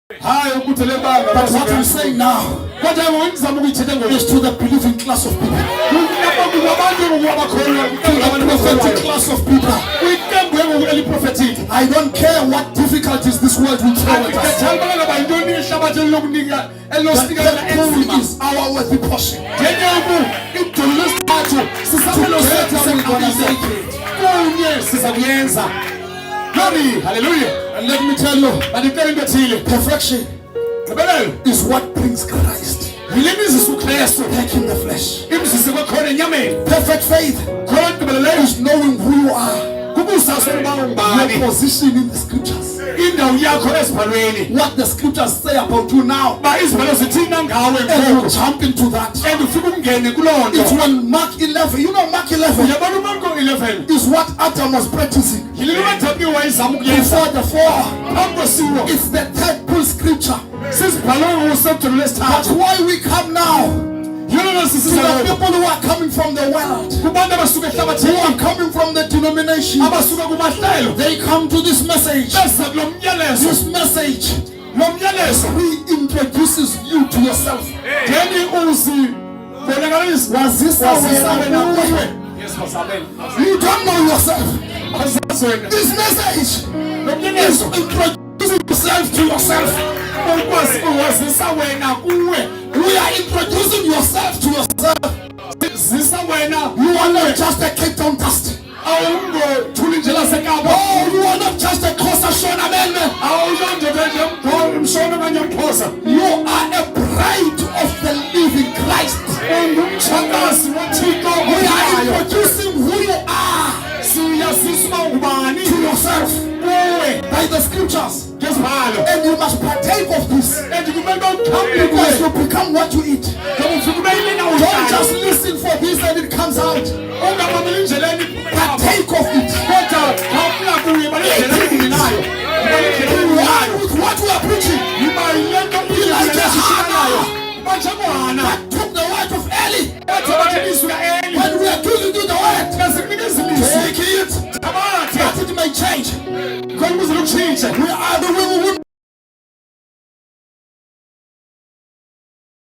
But what I'm saying now is to the believing class of people, to the prophetic class of people. I don't care what difficulties this world will throw at us. The is our worthy portion. Hallelujah. And let me tell you, perfection is what brings Christ back in the flesh. Perfect faith is knowing who you are, your position in the scriptures, what the scriptures say about you now, and you jump into that. It's when Mark 11, you know Mark 11 is what Adam was practicing before the fall. It's the third pull scripture. That's why we come now to the people who are coming from the world, who are coming from the denomination. They come to this message. This message reintroduces you to yourself. You don't know yourself. This message is introducing yourself to yourself. We are introducing yourself to yourself. You are not just a Cape Town dust. Oh, you are not just a Costa Shona man. You are a bride of the living Christ. We are introducing who you are to yourself by the scriptures. And you must partake of this, because you become what you eat. Don't just listen for this and it comes out. Partake of it. One with what we are preaching. Be like a Hannah that took the wife of Eli. When we are giving you the word, take it, that it may change. We are the women